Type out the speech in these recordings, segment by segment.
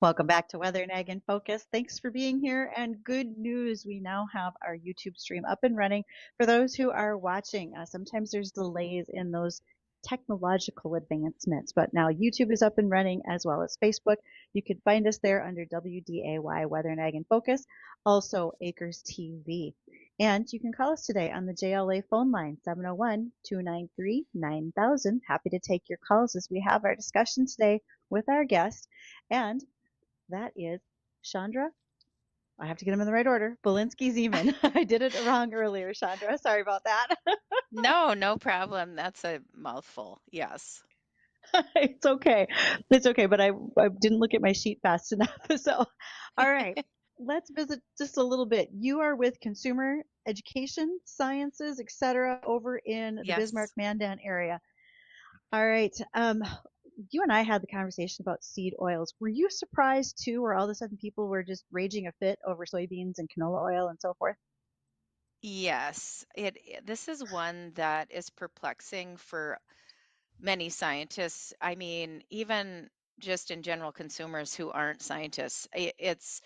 Welcome back to Weather Nag in Focus. Thanks for being here. And good news, we now have our YouTube stream up and running for those who are watching. Sometimes there's delays in those technological advancements, but now YouTube is up and running as well as Facebook. You can find us there under WDAY Weather Nag in Focus, also Acres TV. And you can call us today on the JLA phone line, 701-293-9000. Happy to take your calls as we have our discussion today with our guest. And that is Shaundra. I have to get them in the right order. Bolinske-Ziemann. I did it wrong earlier, Shaundra. Sorry about that. No, no problem. That's a mouthful. Yes. It's okay. It's okay, but I didn't look at my sheet fast enough. So, all right. Let's visit just a little bit. You are with Consumer Education Sciences, etc., over in the Bismarck Yes. Mandan area. All right. You and I had the conversation about seed oils. Were you surprised too, where all of a sudden people were just raging a fit over soybeans and canola oil and so forth? Yes. This is one that is perplexing for many scientists. I mean, even just in general consumers who aren't scientists. It's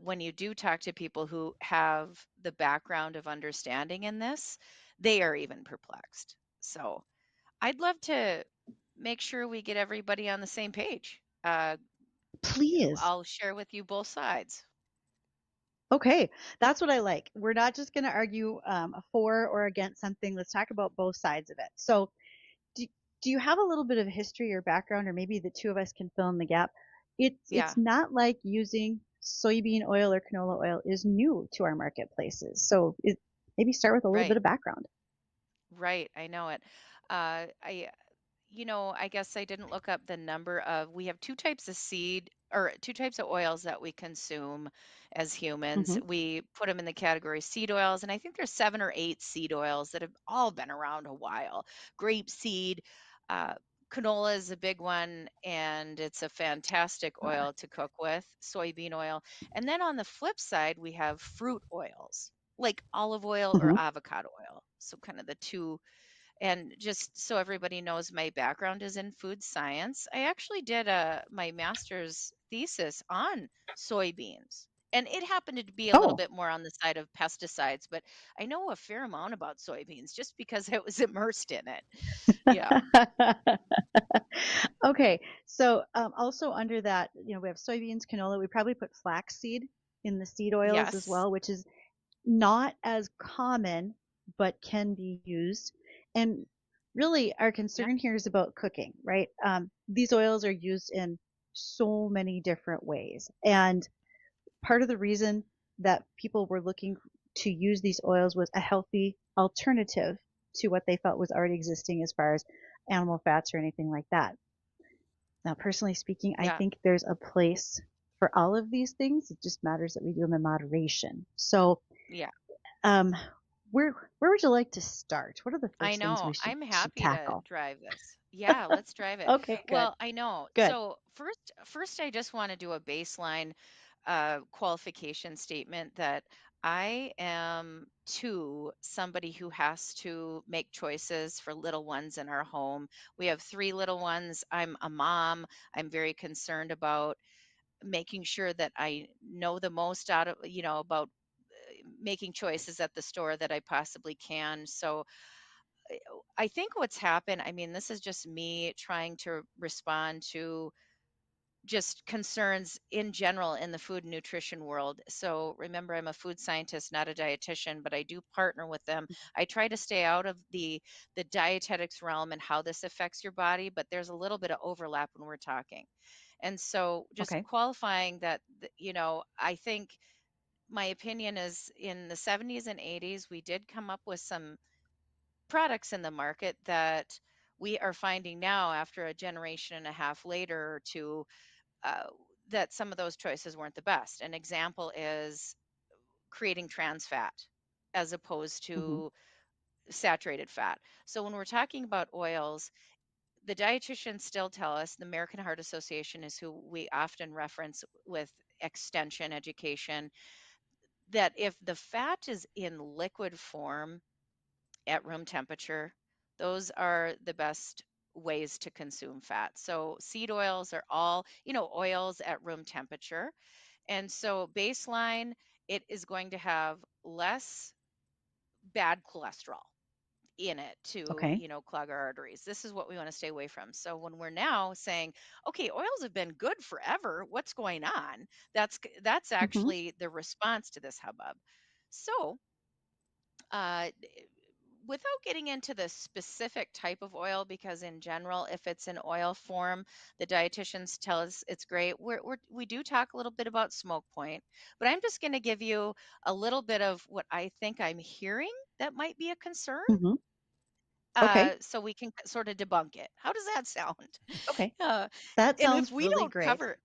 when you do talk to people who have the background of understanding in this, they are even perplexed. So I'd love to make sure we get everybody on the same page. Please. I'll share with you both sides. Okay, that's what I like. We're not just going to argue for or against something. Let's talk about both sides of it. So, do, do you have a little bit of history or background, or maybe the two of us can fill in the gap? It's Yeah. not like using soybean oil or canola oil is new to our marketplaces. So, maybe start with a little bit Right. of background. Right, I know it. I I guess I didn't look up the number of we have two types of seed or two types of oils that we consume as humans. Hmm. We put them in the category seed oils, and I think there's 7 or 8 seed oils that have all been around a while. Grape seed, uh, canola is a big one, and it's a fantastic oil to cook with, soybean oil. And then on the flip side, we have fruit oils, like olive oil or Hmm. avocado oil. So kind of the two, and just so everybody knows, my background is in food science. I actually did my master's thesis on soybeans. And it happened to be a little Oh. bit more on the side of pesticides, but I know a fair amount about soybeans just because I was immersed in it. Yeah. Okay, so also under that, we have soybeans, canola. We probably put flaxseed in the seed oils as Yes. well, which is not as common, but can be used. And really, our Yeah. concern here is about cooking, right? These oils are used in so many different ways. And part of the reason that people were looking to use these oils was a healthy alternative to what they felt was already existing as far as animal fats or anything like that. Now, personally speaking, I Yeah. think there's a place for all of these things. It just matters that we do them in moderation. So, Yeah. um, where would you like to start? What are the I first things know. we should I'm should happy to tackle? drive this. Yeah, let's drive it. Okay, good, Well, I know. good. So first I just want to do a baseline qualification statement that I am too somebody who has to make choices for little ones in our home. We have 3 little ones. I'm a mom. I'm very concerned about making sure that I know the most out of, about making choices at the store that I possibly can. So I think what's happened, I mean, this is just me trying to respond to just concerns in general in the food and nutrition world. So remember, I'm a food scientist, not a dietitian, but I do partner with them. I try to stay out of the dietetics realm and how this affects your body, but there's a little bit of overlap when we're talking. And so just Okay. qualifying that, I think my opinion is in the 70s and 80s, we did come up with some products in the market that we are finding now after a generation and a half later or two, uh, that some of those choices weren't the best. An example is creating trans fat as opposed Hmm. to saturated fat. So when we're talking about oils, the dietitians still tell us, the American Heart Association is who we often reference with extension education, that if the fat is in liquid form at room temperature, those are the best ways to consume fat. So seed oils are all, oils at room temperature. And so baseline, it is going to have less bad cholesterol in it to, Okay. clog our arteries. This is what we want to stay away from. So when we're now saying, okay, oils have been good forever, what's going on? That's Hmm. actually the response to this hubbub. So, uh, without getting into the specific type of oil, because in general, if it's in oil form, the dietitians tell us it's great. We do talk a little bit about smoke point, but I'm just going to give you a little bit of what I think I'm hearing that might be a concern, Hmm. Okay. so we can sort of debunk it. How does that sound? Okay. Uh, That and if sounds we really don't great. cover,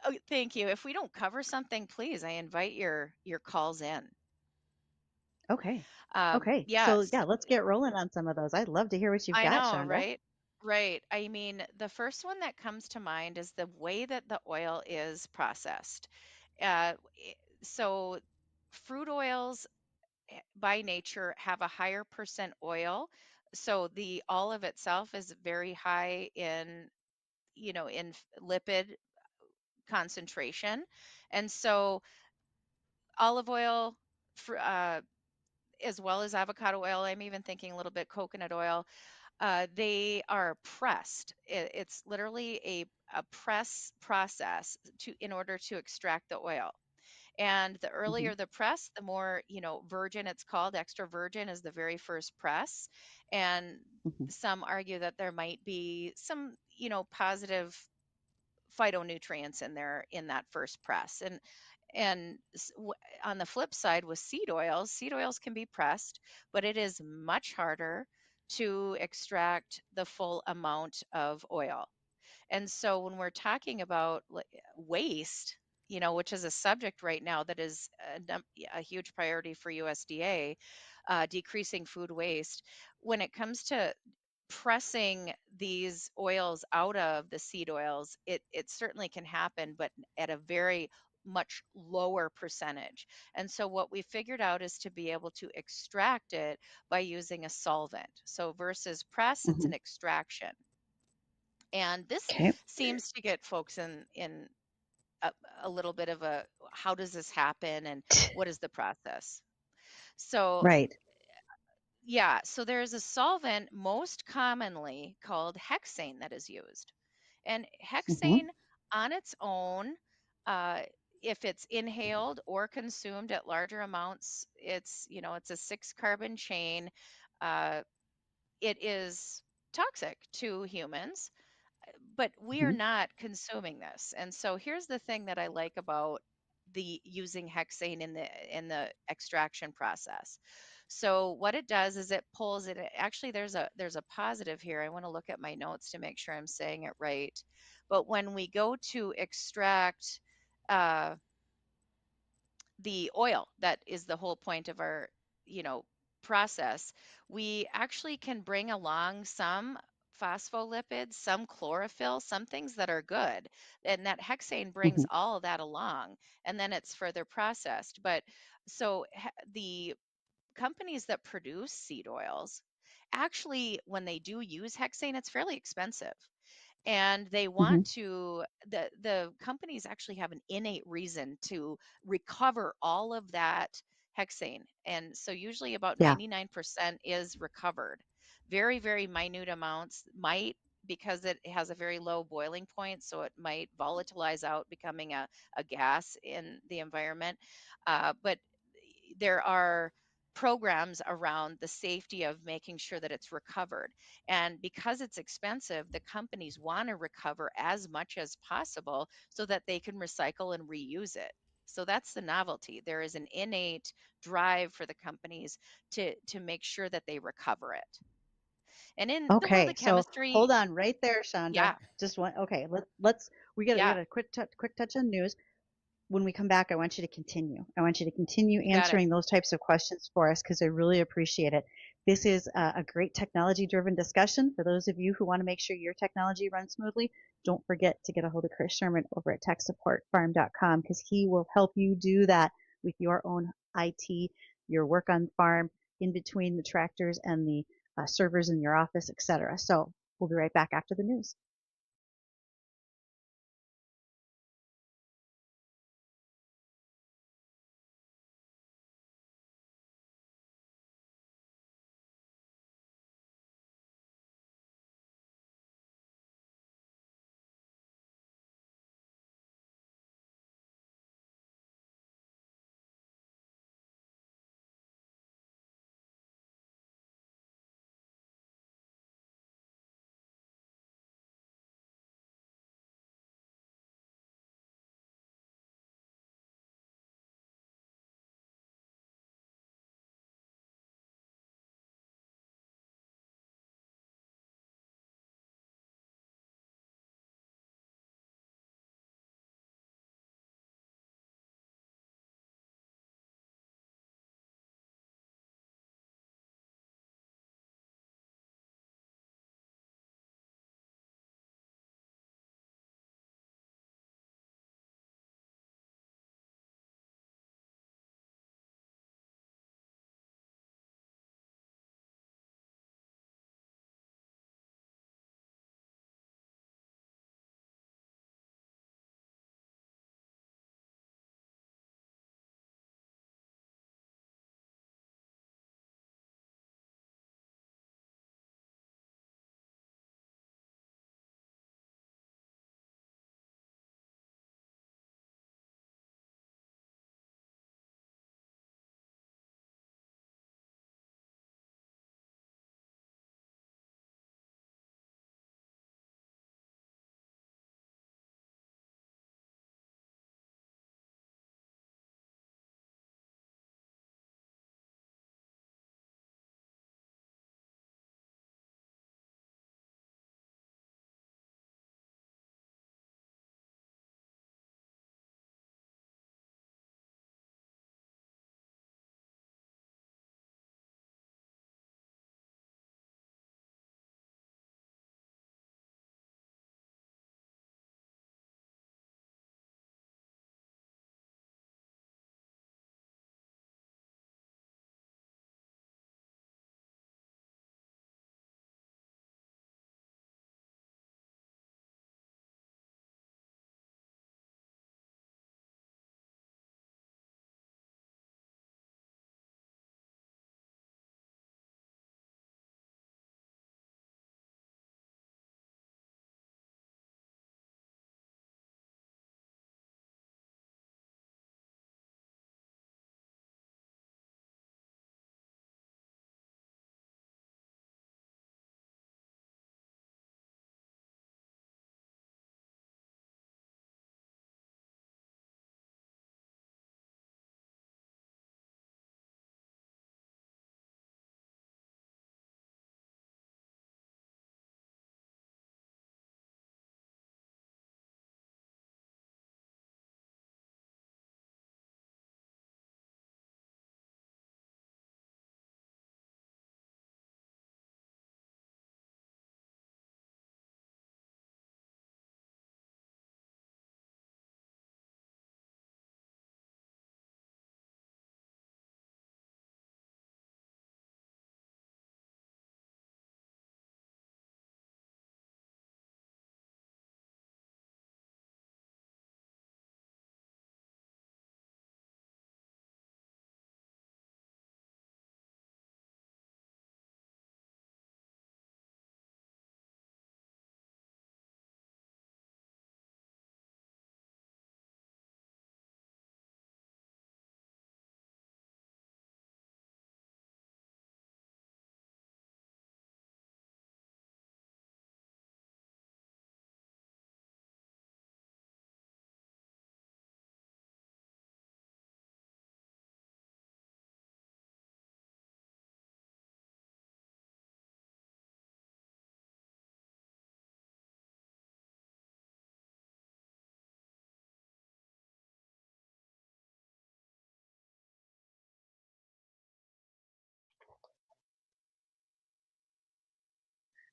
oh, thank you. If we don't cover something, please, I invite your calls in. Okay. Okay. So Yes, yeah, let's get rolling on some of those. I'd love to hear what you've I got, know, Shaundra. right? Right. I mean, the first one that comes to mind is the way that the oil is processed. So, fruit oils by nature have a higher percent oil. So the olive itself is very high in, lipid concentration. And so olive oil, fr- uh, as well as avocado oil, I'm even thinking a little bit coconut oil. They are pressed. It's literally a press process in order to extract the oil. And the Hmm. earlier the press, the more, virgin it's called. Extra virgin is the very first press. And Hmm. some argue that there might be some, positive phytonutrients in there in that first press. And on the flip side with seed oils can be pressed, but it is much harder to extract the full amount of oil. And so when we're talking about waste, which is a subject right now that is a huge priority for USDA, decreasing food waste, when it comes to pressing these oils out of the seed oils, it certainly can happen, but at a very much lower percentage. And so what we figured out is to be able to extract it by using a solvent. So versus press, it's Hmm. an extraction. And this Okay. seems to get folks in a, a little bit of a, how does this happen and what is the process? So Right. yeah, so there's a solvent most commonly called hexane that is used. And Hmm. hexane on its own, uh, if it's inhaled or consumed at larger amounts, it's a six carbon chain. Uh, it is toxic to humans, but we are Hmm. not consuming this. And so here's the thing that I like about the using hexane in the extraction process. So what it does is it pulls it. Actually, there's a positive here. I want to look at my notes to make sure I'm saying it right. But when we go to extract uh, the oil, that is the whole point of our, you know, process, we actually can bring along some phospholipids, some chlorophyll, some things that are good. And that hexane brings Hmm. all of that along, and then it's further processed. But so the companies that produce seed oils, actually, when they do use hexane, it's fairly expensive, and they Hmm. want to, the companies actually have an innate reason to recover all of that hexane. And so usually about Yeah. 99% is recovered. Very, very minute amounts might, because it has a very low boiling point, so it might volatilize out, becoming a gas in the environment. But there are programs around the safety of making sure that it's recovered. And because it's expensive, the companies want to recover as much as possible so that they can recycle and reuse it. So that's the novelty. There is an innate drive for the companies to make sure that they recover it. And in the world Okay. of So hold chemistry, on right there, Shaundra. yeah, Just one. Okay. Let's we got yeah, a quick touch on news. When we come back, I want you to continue. I want you to continue you got it. answering those types of questions for us because I really appreciate it. This is a great technology driven discussion. For those of you who want to make sure your technology runs smoothly, don't forget to get a hold of Chris Sherman over at techsupportfarm.com because he will help you do that with your own IT, your work on farm, in between the tractors and the servers in your office, etc. So We'll be right back after the news.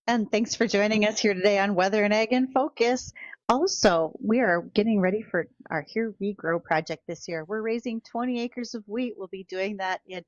And thanks for joining us here today on Weather and Ag in Focus. Also, we are getting ready for our Here We Grow project this year. We're raising 20 acres of wheat. We'll be doing that in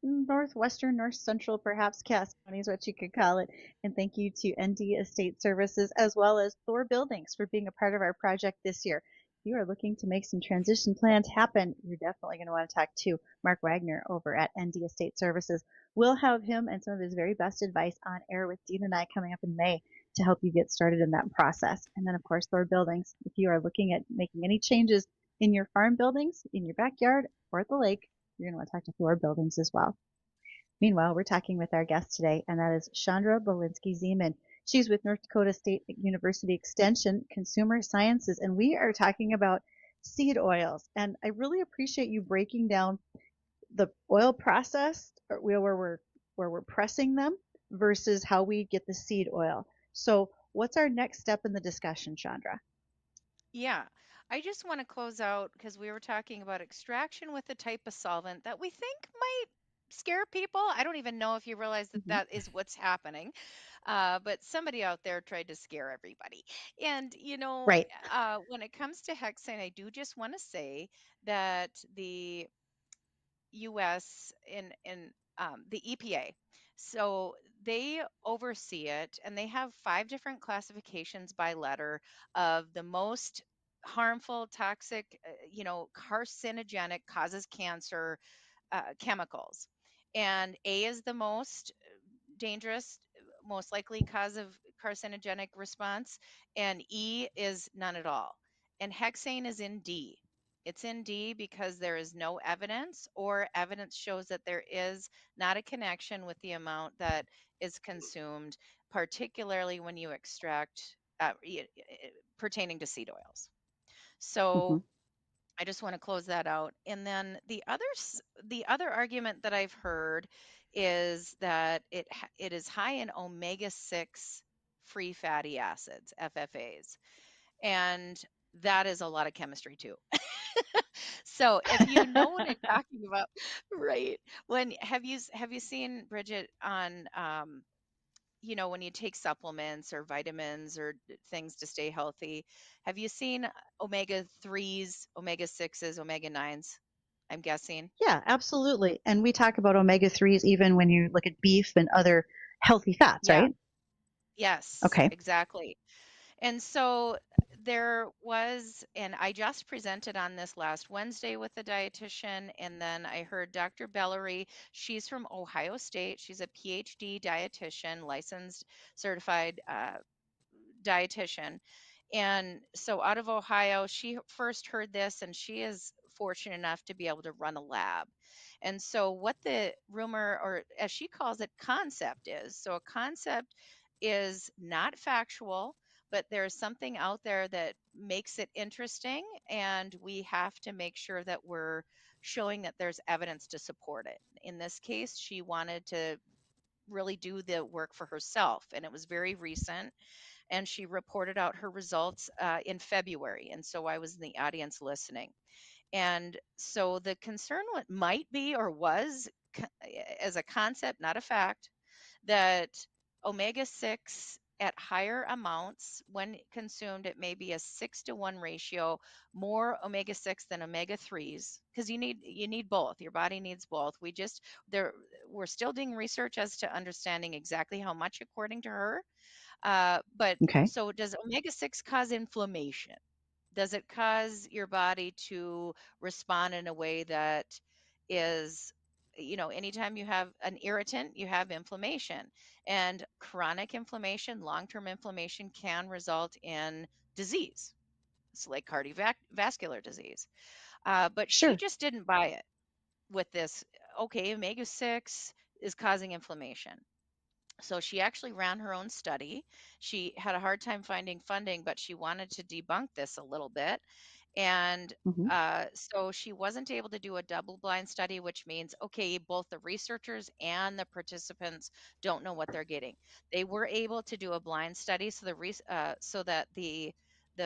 northwestern, north central, perhaps Cass County is what you could call it. And thank you to ND Estate Services as well as Thor Buildings for being a part of our project this year. If you are looking to make some transition plans happen, you're definitely going to want to talk to Mark Wagner over at ND Estate Services. We'll have him and some of his very best advice on air with Dean and I coming up in May to help you get started in that process. And then, of course, Thor Buildings. If you are looking at making any changes in your farm buildings, in your backyard, or at the lake, you're going to want to talk to Thor Buildings as well. Meanwhile, we're talking with our guest today, and that is Shaundra Bolinske-Ziemann. She's with North Dakota State University Extension Consumer Sciences, and we are talking about seed oils. And I really appreciate you breaking down the oil process, or where we're pressing them versus how we get the seed oil. So, what's our next step in the discussion, Shaundra? Yeah, I just want to close out because we were talking about extraction with a type of solvent that we think might scare people. I don't even know if you realize that Mm-hmm. that is what's happening. But somebody out there tried to scare everybody. And, Right. when it comes to hexane, I do just want to say that the US in the EPA. So they oversee it and they have five different classifications by letter of the most harmful, toxic, carcinogenic, causes cancer chemicals. And A is the most dangerous, most likely cause of carcinogenic response, and E is none at all. And hexane is in D. It's in D because there is no evidence, or evidence shows that there is not a connection with the amount that is consumed, particularly when you extract pertaining to seed oils. Mm-hmm. So I just want to close that out. And then the other argument that I've heard is that it is high in omega-6 free fatty acids, FFAs. And that is a lot of chemistry too. So if you know what I'm talking about, right? When have you seen Bridgette on when you take supplements or vitamins or things to stay healthy, have you seen omega 3s, omega 6s, omega 9s? I'm guessing. Yeah, absolutely. And we talk about omega 3s even when you look at beef and other healthy fats, Yeah. right? Yes, Okay. exactly. And so there was, and I just presented on this last Wednesday with a dietitian, and then I heard Dr. Bellery. She's from Ohio State. She's a PhD dietitian, licensed, certified dietitian. And so out of Ohio, she first heard this, and she is fortunate enough to be able to run a lab. And so, what the rumor, or as she calls it, concept is, so a concept is not factual, but there's something out there that makes it interesting, and we have to make sure that we're showing that there's evidence to support it. In this case, she wanted to really do the work for herself, and it was very recent, and she reported out her results in February. And so I was in the audience listening. And so the concern what might be, or was, as a concept, not a fact, that omega 6 at higher amounts when consumed, it may be a 6-to-1 ratio, more omega 6 than omega 3s, because you need both. Your body needs both. We're still doing research as to understanding exactly how much according to her. But Okay. so does omega 6 cause inflammation? Does it cause your body to respond in a way that is, anytime you have an irritant, you have inflammation. And chronic inflammation, long term inflammation can result in disease. It's like cardiovascular disease. But she Sure. just didn't buy it with this. Okay, omega 6 is causing inflammation. So she actually ran her own study. She had a hard time finding funding, but she wanted to debunk this a little bit. And Hmm. so she wasn't able to do a double blind study, which means, okay, both the researchers and the participants don't know what they're getting. They were able to do a blind study, so so that the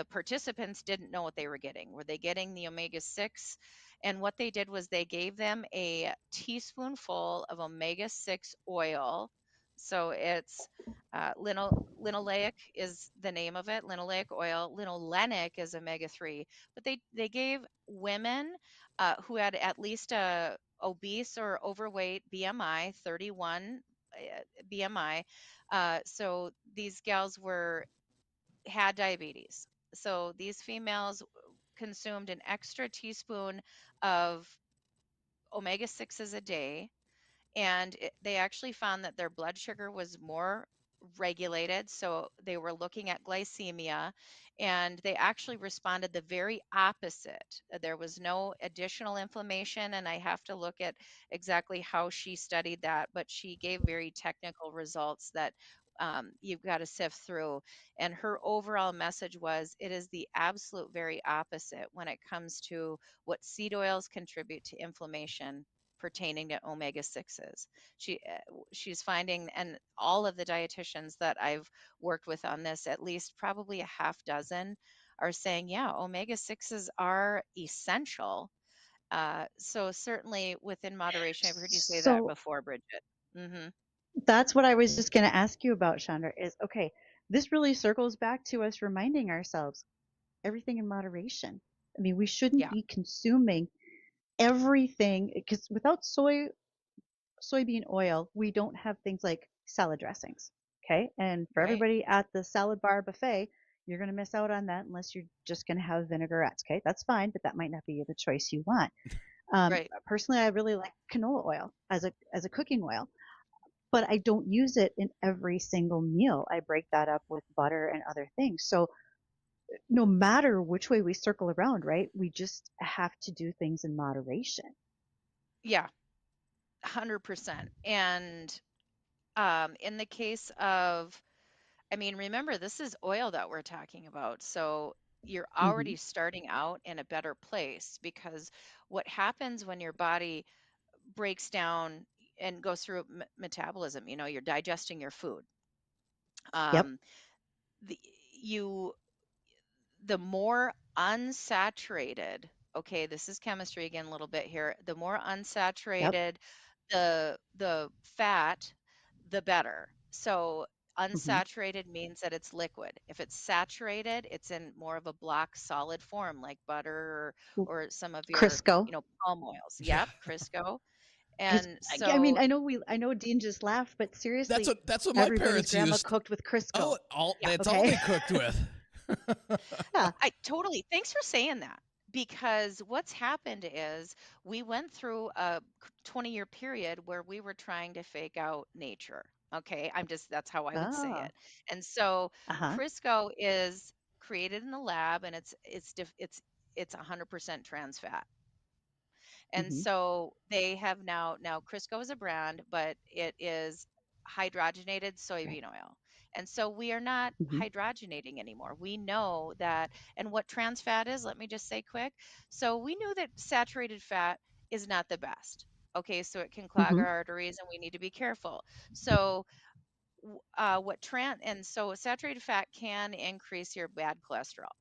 participants didn't know what they were getting. Were they getting the omega 6? And what they did was they gave them a teaspoonful of omega 6 oil. So it's linoleic is the name of it, linoleic oil. Linolenic is omega 3. But they gave women who had at least obese or overweight, BMI 31, BMI. So these gals were had diabetes. So these females consumed an extra teaspoon of omega 6s a day, and they actually found that their blood sugar was more regulated. So they were looking at glycemia, and they actually responded the very opposite. There was no additional inflammation, and I have to look at exactly how she studied that, but she gave very technical results that you've got to sift through. And her overall message was it is the absolute very opposite when it comes to what seed oils contribute to inflammation pertaining to omega 6s. She's finding, and all of the dietitians that I've worked with on this, at least probably a half dozen, are saying, yeah, omega 6s are essential. So certainly within moderation. I've heard you say that So before, Bridget. Hmm. that's what I was just going to ask you about, Chandra, is okay, this really circles back to us reminding ourselves everything in moderation. I mean, we shouldn't Yeah. be consuming everything because without soybean oil, we don't have things like salad dressings. Okay. And for Right. everybody at the salad bar buffet, you're going to miss out on that unless you're just going to have vinaigrettes. Okay. That's fine, but that might not be the choice you want. Right. Personally, I really like canola oil as a cooking oil, but I don't use it in every single meal. I break that up with butter and other things. So no matter which way we circle around, right, we just have to do things in moderation. Yeah. 100%. And in the case of, I mean, remember, this is oil that we're talking about. So you're Hmm. already starting out in a better place, because what happens when your body breaks down and goes through metabolism, you're digesting your food. Yep. Um, the, you the more unsaturated, okay, this is chemistry again a little bit here. The more Yep. unsaturated the fat, the better. So Hmm. unsaturated means that it's liquid. If it's saturated, it's in more of a block solid form like butter, or some of your, Crisco. palm oils. Yeah. Yep, Crisco. Because And I mean, so I know Dean just laughed, but seriously, That's what my everybody's parents grandma used. cooked with Crisco. Oh, all yeah, that's all Okay. they cooked with. Yeah. I totally. Thanks for saying that. Because what's happened is we went through a 20-year period where we were trying to fake out nature. Okay, that's how I would say Oh. it. And so Uh-huh. Crisco is created in the lab, and it's 100% trans fat. And Hmm. so they have now Crisco is a brand, but it is hydrogenated soybean oil. And so we are not Hmm. hydrogenating anymore. We know that, and what trans fat is, let me just say quick. So we knew that saturated fat is not the best. Okay, so it can clog Hmm. our arteries and we need to be careful. So what trans and so saturated fat can increase your bad cholesterol.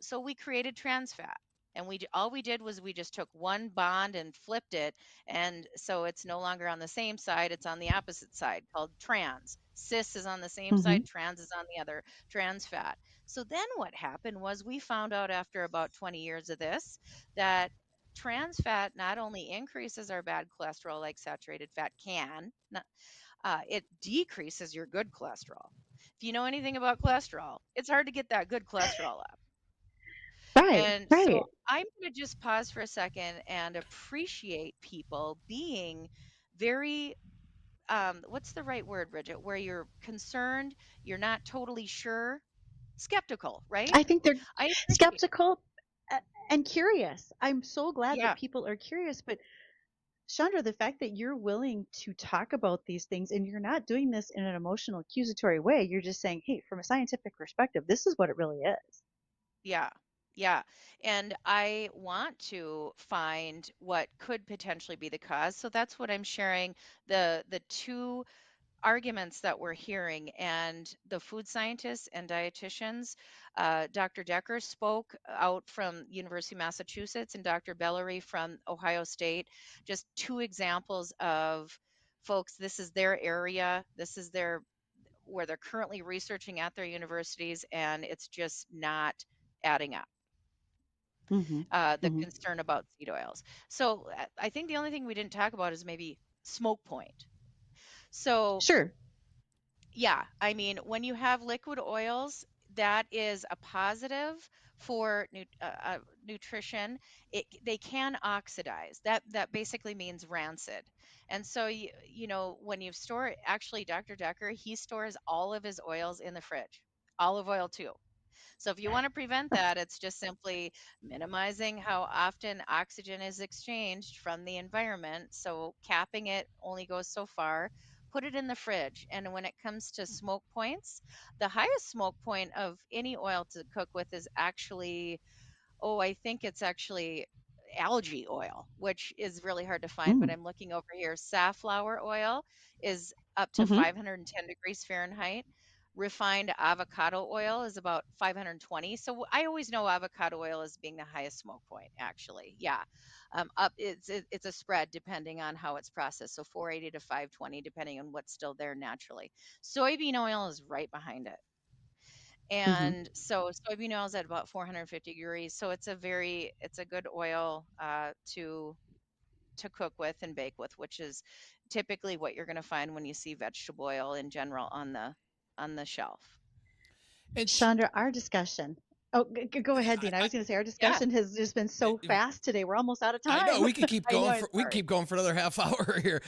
So we created trans fat, and all we did was we just took one bond and flipped it, and so it's no longer on the same side; it's on the opposite side, called trans. Cis is on the same Hmm. side, trans is on the other, trans fat. So then what happened was we found out after about 20 years of this that trans fat not only increases our bad cholesterol like saturated fat can, it decreases your good cholesterol. If you know anything about cholesterol, it's hard to get that good cholesterol up. Right. And so Right. I'm going to just pause for a second and appreciate people being very, what's the right word, Bridget, where you're concerned, you're not totally sure, skeptical, right? I think they're I appreciate, skeptical and curious. I'm so glad that yeah, people are curious, but Chandra, the fact that you're willing to talk about these things and you're not doing this in an emotional, accusatory way, you're just saying, hey, from a scientific perspective, this is what it really is. yeah, yeah. And I want to find what could potentially be the cause. So that's what I'm sharing. The two arguments that we're hearing, and the food scientists and dietitians. Dr. Decker spoke out from University of Massachusetts, and Dr. Bellery from Ohio State. Just two examples of folks. This is their area. This is their where they're currently researching at their universities, and it's just not adding up. Mhm. the Mhm. concern about seed oils. So I think the only thing we didn't talk about is maybe smoke point. So Sure. yeah, I mean, when you have liquid oils, that is a positive for nutrition. They can oxidize. That basically means rancid. And so when you store, actually, Dr. Decker, he stores all of his oils in the fridge, olive oil too. So if you want to prevent that, it's just simply minimizing how often oxygen is exchanged from the environment. So capping it only goes so far. Put it in the fridge. And when it comes to smoke points, the highest smoke point of any oil to cook with is actually, oh, I think it's actually algae oil, which is really hard to find, but Mm. I'm looking over here. Safflower oil is up to Mhm. 510 degrees Fahrenheit. Refined avocado oil is about 520. So I always know avocado oil as being the highest smoke point, actually. Yeah. It's a spread depending on how it's processed. So 480 to 520, depending on what's still there naturally. Soybean oil is right behind it. Mhm. And so soybean oil is at about 450 degrees. So it's a good oil to cook with and bake with, which is typically what you're going to find when you see vegetable oil in general on the shelf. And Shaundra, our discussion. Oh, go ahead, Dean. I I, was going to say our Yeah, discussion has just been so fast today. We're almost out of I know time. we could keep I know. going I'm for we can sorry. keep going for another half hour here.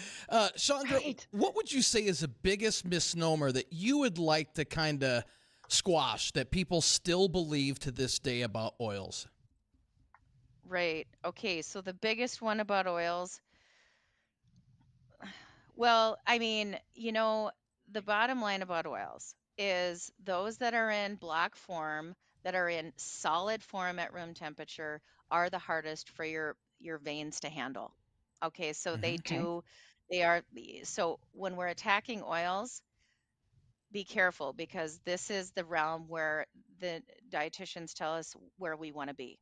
Shaundra, Right. what would you say is the biggest misnomer that you would like to kind of squash that people still believe to this day about oils? right. Okay, so the biggest one about oils, well, I mean, the bottom line about oils is those that are in block form, that are in solid form at room temperature, are the hardest for your veins to handle. Okay, so Hmm. Okay. so when we're attacking oils, be careful because this is the realm where the dietitians tell us where we want to be.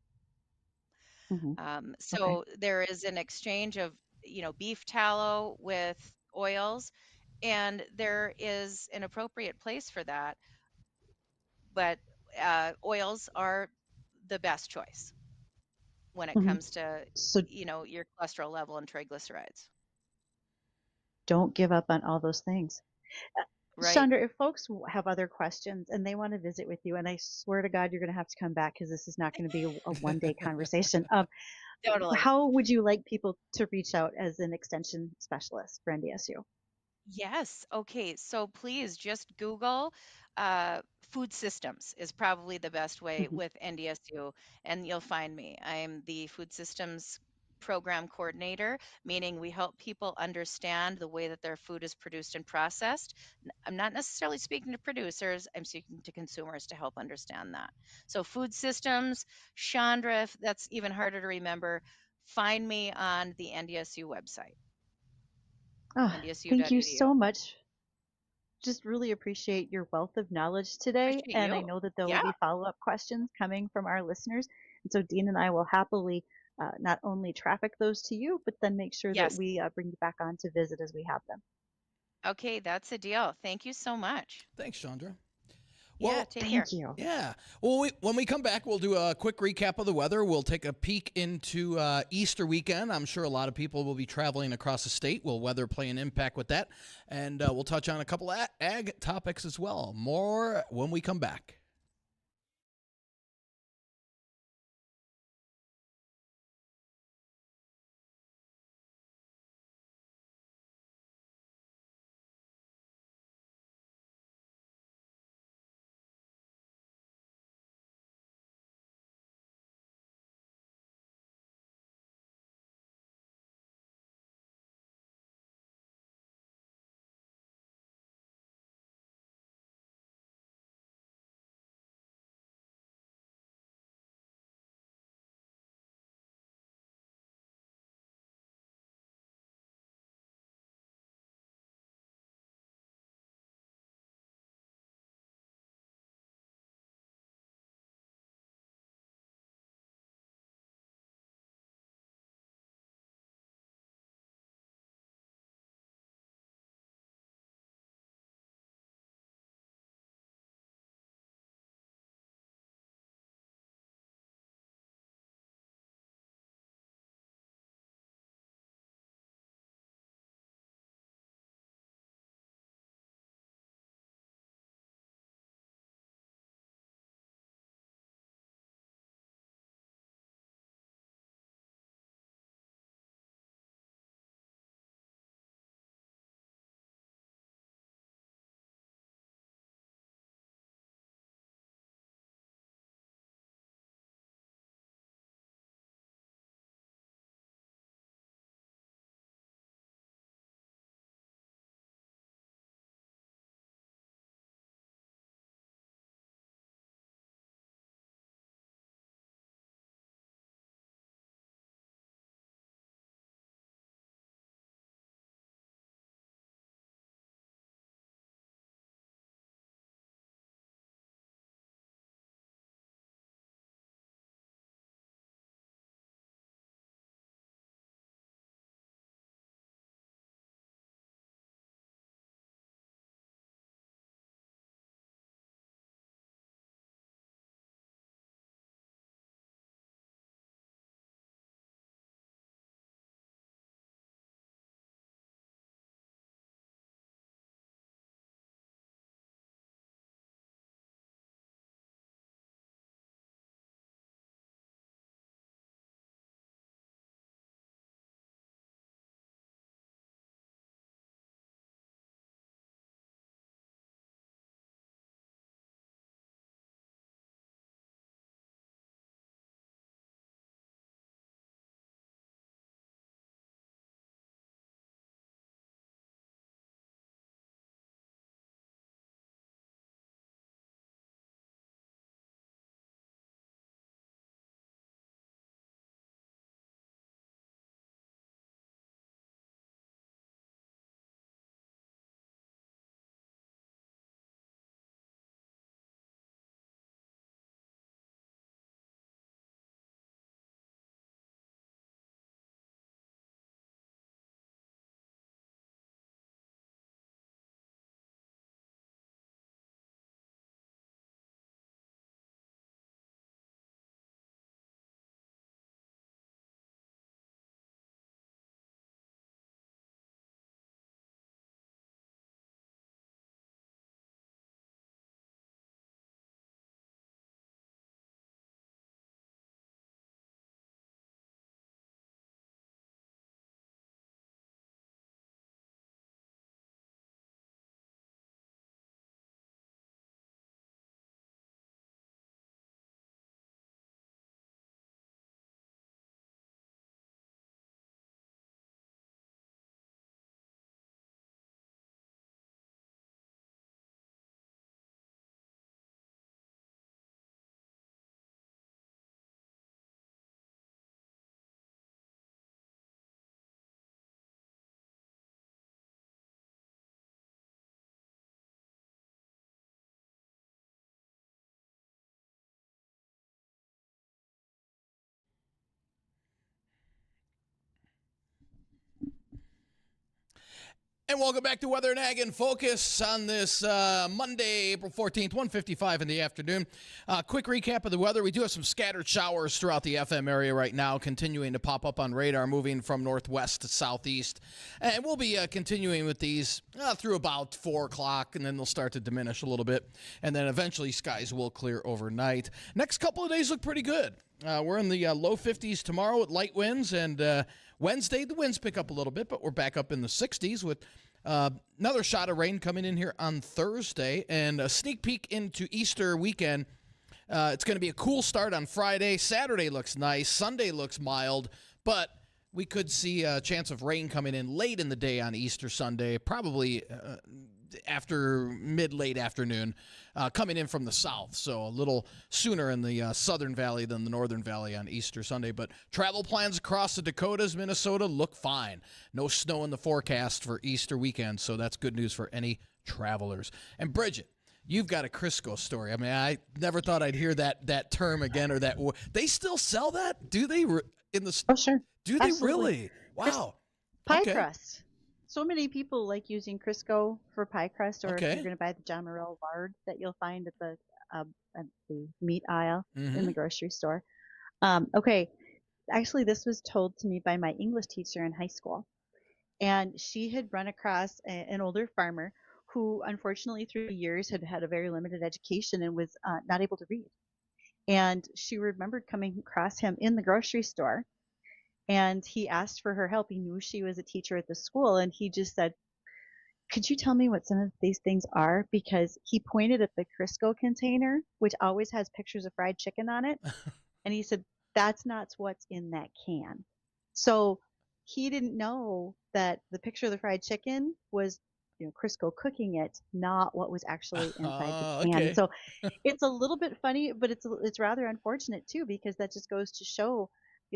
Mhm. Okay. So there is an exchange of, beef tallow with oils, and there is an appropriate place for that, but oils are the best choice when it Mhm. comes to, So your cholesterol level and triglycerides. don't give up on all those things. Uh, Right. Shaundra, if folks have other questions and they want to visit with you, and I swear to God, you're going to have to come back because this is not going to be a one-day conversation. Totally. How would you like people to reach out as an extension specialist for NDSU? Yes. Okay. So please just Google food systems is probably the best way Mhm. with NDSU, and you'll find me. I'm the food systems program coordinator, meaning we help people understand the way that their food is produced and processed. I'm not necessarily speaking to producers, I'm speaking to consumers to help understand that. So food systems, Chandra, if that's even harder to remember, find me on the NDSU website, Oh, thank you ndsu.edu. so much. Just really appreciate your wealth of knowledge today. Appreciate And I you. know that there will Yeah. be follow-up questions coming from our listeners. And so Dean and I will happily not only traffic those to you, but then make sure that Yes. we bring you back on to visit as we have them. Okay, that's a deal. Thank you so much. Thanks, Chandra. Yeah, Well, take care. Thank you. yeah. Well, when we come back, we'll do a quick recap of the weather. We'll take a peek into Easter weekend. I'm sure a lot of people will be traveling across the state. Will weather play an impact with that? And we'll touch on a couple of ag topics as well. More when we come back. And welcome back to Weather and Ag in Focus on this Monday, April 14th, 1:55 in the afternoon. Quick recap of the weather. We do have some scattered showers throughout the FM area right now, continuing to pop up on radar, moving from northwest to southeast. And we'll be continuing with these through about 4 o'clock, and then they'll start to diminish a little bit. And then eventually skies will clear overnight. Next couple of days look pretty good. We're in the low 50s tomorrow with light winds, and Wednesday the winds pick up a little bit, but we're back up in the 60s with another shot of rain coming in here on Thursday, and a sneak peek into Easter weekend. It's going to be a cool start on Friday. Saturday looks nice. Sunday looks mild, but we could see a chance of rain coming in late in the day on Easter Sunday, probably after mid-late afternoon, coming in from the south, so a little sooner in the southern valley than the northern valley on Easter Sunday. But travel plans across the Dakotas, Minnesota look fine. No snow in the forecast for Easter weekend, so that's good news for any travelers. And Bridgette, you've got a Crisco story. I mean, I never thought I'd hear that term again, or that. They still sell that? Do they in the? Oh, sure. Do they Absolutely. really? Wow. Pie Okay. crust. So many people like using Crisco for pie crust, or if Okay. you're going to buy the John Morrell lard that you'll find at the meat aisle in the grocery store. Okay, actually, this was told to me by my English teacher in high school, and she had run across an older farmer who, unfortunately, through the years had had a very limited education and was not able to read. And she remembered coming across him in the grocery store, and he asked for her help. He knew she was a teacher at the school, and he just said, "Could you tell me what some of these things are?" Because he pointed at the Crisco container, which always has pictures of fried chicken on it, and he said, "That's not what's in that can." So he didn't know that the picture of the fried chicken was, Crisco cooking it, not what was actually inside the can. Okay. So it's a little bit funny, but it's rather unfortunate too, because that just goes to show,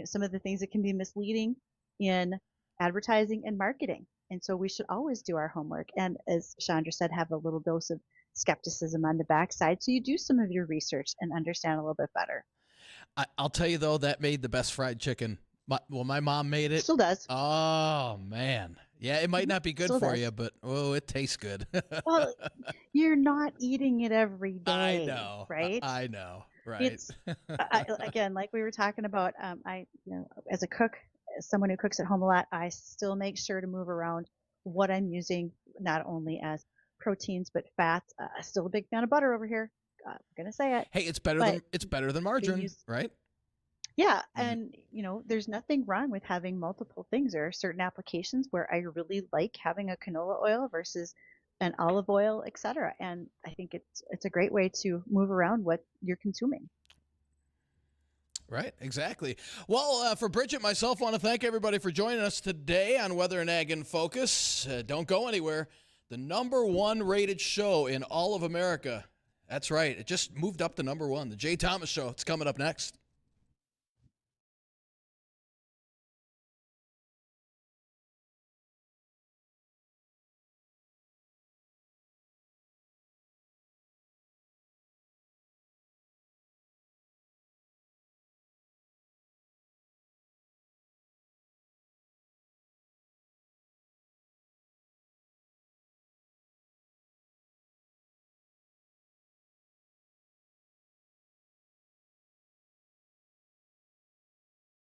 some of the things that can be misleading in advertising and marketing. And so we should always do our homework, and, as Shaundra said, have a little dose of skepticism on the backside, so you do some of your research and understand a little bit better. I'll tell you, though, that made the best fried chicken. My mom made it. Still does. Oh, man. Yeah, it might not be good Still for does. you, but, it tastes good. Well, you're not eating it every day. I know. Right? I know. Right. It's again, like we were talking about. As a cook, as someone who cooks at home a lot, I still make sure to move around what I'm using, not only as proteins but fats. Still a big fan of butter over here. I'm gonna say it. Hey, it's better than margarine, right? Yeah, and there's nothing wrong with having multiple things. There are certain applications where I really like having a canola oil versus an olive oil, etc. And I think it's a great way to move around what you're consuming. Right, exactly. Well, for Bridgette, myself, want to thank everybody for joining us today on Weather and Ag in Focus. Don't go anywhere. The #1 rated show in all of America. That's right. It just moved up to #1. The Jay Thomas Show. It's coming up next.